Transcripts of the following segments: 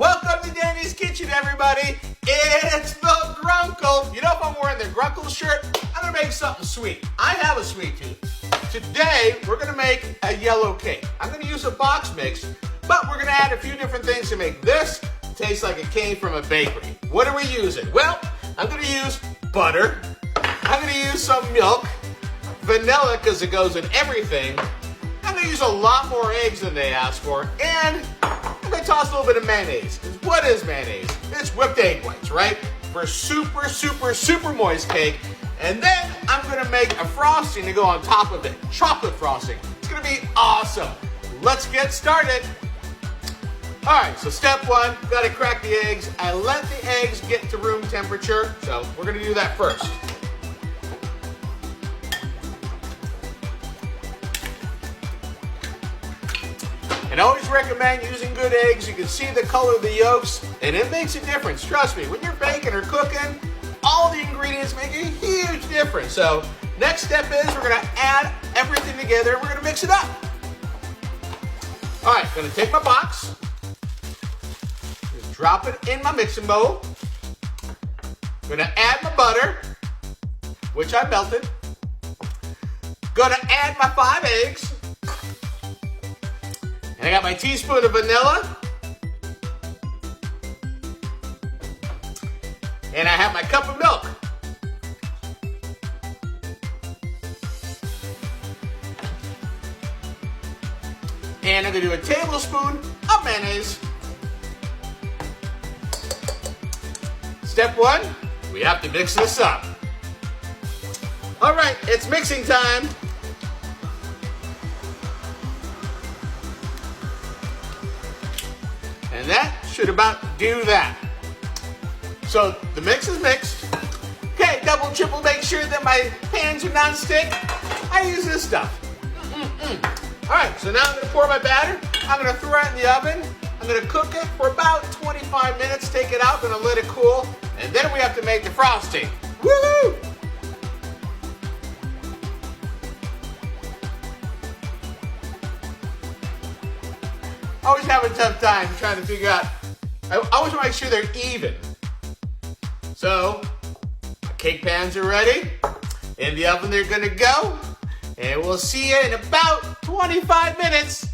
Welcome to Danny's Kitchen, everybody. It's the Grunkle. You know, if I'm wearing the Grunkle shirt, I'm gonna make something sweet. I have a sweet tooth. Today, we're gonna make a yellow cake. I'm gonna use a box mix, but we're gonna add a few different things to make this taste like it came from a bakery. What are we using? Well, I'm gonna use butter. I'm gonna use some milk, vanilla, because it goes in everything. I'm gonna use a lot more eggs than they asked for, and I'm gonna toss a little bit of mayonnaise. Because what is mayonnaise? It's whipped egg whites, right? For super, super, super moist cake. And then I'm gonna make a frosting to go on top of it. Chocolate frosting. It's gonna be awesome. Let's get started. All right, so step one, gotta crack the eggs. I let the eggs get to room temperature, so we're gonna do that first. And I always recommend using good eggs. You can see the color of the yolks, and it makes a difference. Trust me, when you're baking or cooking, all the ingredients make a huge difference. So next step is we're gonna add everything together and we're gonna mix it up. All right, gonna take my box, just drop it in my mixing bowl. Gonna add my butter, which I melted. Gonna add my 5 eggs. And I got my teaspoon of vanilla. And I have my cup of milk. And I'm gonna do a tablespoon of mayonnaise. Step one, we have to mix this up. All right, it's mixing time. And that should about do that. So the mix is mixed. Okay, double, triple, make sure that my pans are non-stick. I use this stuff. All right, so now I'm gonna pour my batter. I'm gonna throw it in the oven. I'm gonna cook it for about 25 minutes, take it out, gonna let it cool, and then we have to make the frosting. Woo! Always have a tough time trying to figure out. I always want to make sure they're even. So, my cake pans are ready. In the oven they're gonna go. And we'll see you in about 25 minutes.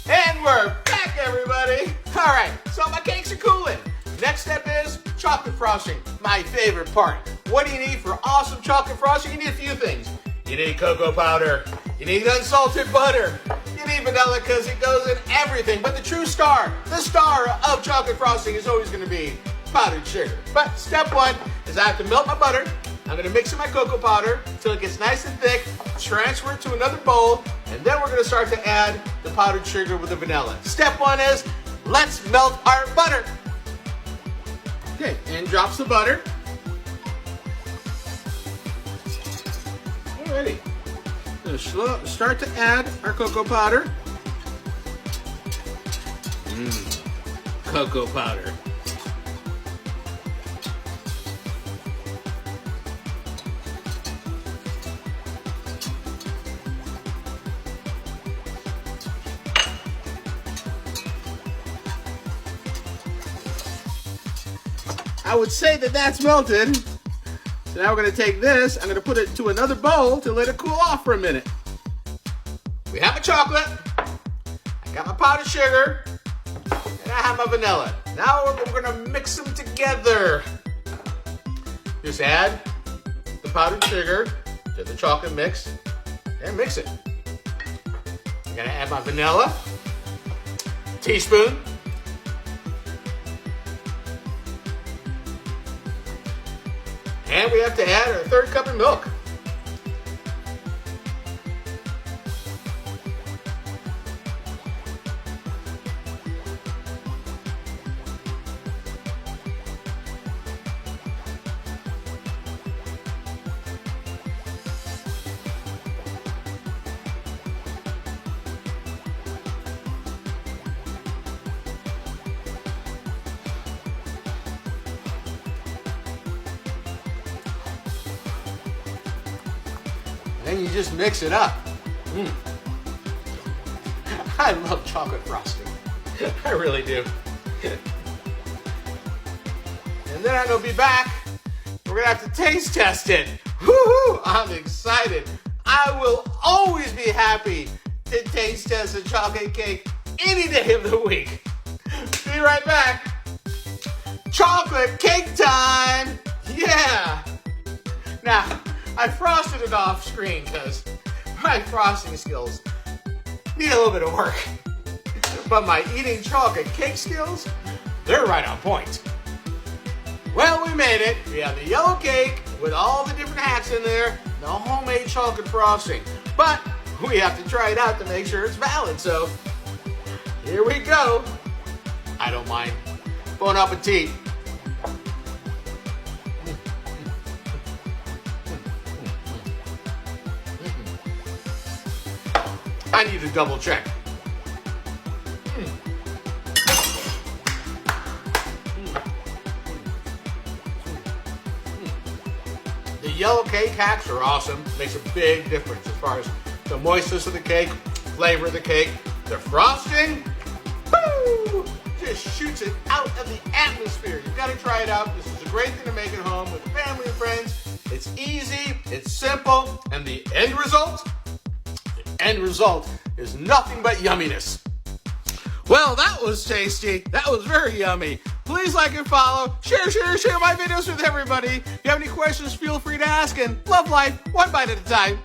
And we're back, everybody. All right, so my cakes are cooling. Next step is chocolate frosting, my favorite part. What do you need for awesome chocolate frosting? You need a few things. You need cocoa powder. You need unsalted butter. You need vanilla because it goes in everything. But the true star, the star of chocolate frosting is always going to be powdered sugar. But step one is I have to melt my butter. I'm going to mix in my cocoa powder until it gets nice and thick. Transfer it to another bowl. And then we're going to start to add the powdered sugar with the vanilla. Step one is let's melt our butter. Okay, and drops the butter. Alrighty. Start to add our cocoa powder. Cocoa powder. I would say that that's melted. So now we're going to take this, I'm going to put it to another bowl to let it cool off for a minute. We have my chocolate, I got my powdered sugar, and I have my vanilla. Now we're going to mix them together. Just add the powdered sugar to the chocolate mix and mix it. I'm going to add my vanilla, teaspoon. And we have to add our 1/3 cup of milk. And you just mix it up. I love chocolate frosting. I really do. And then I'm gonna be back. We're gonna have to taste test it. Woohoo! I'm excited. I will always be happy to taste test a chocolate cake any day of the week. Be right back. Chocolate cake time! Yeah! Now, I frosted it off screen because my frosting skills need a little bit of work. But my eating chocolate cake skills, they're right on point. Well, we made it. We have the yellow cake with all the different hacks in there, the homemade chocolate frosting. But we have to try it out to make sure it's valid. So here we go. I don't mind. Bon appetit. I need to double check. The yellow cake hacks are awesome. Makes a big difference as far as the moistness of the cake, flavor of the cake, the frosting. Woo! Just shoots it out of the atmosphere. You've got to try it out. This is a great thing to make at home with family and friends. It's easy, it's simple, and the end result is nothing but yumminess. Well, that was tasty. That was very yummy. Please like and follow. Share my videos with everybody. If you have any questions, feel free to ask. And love life one bite at a time.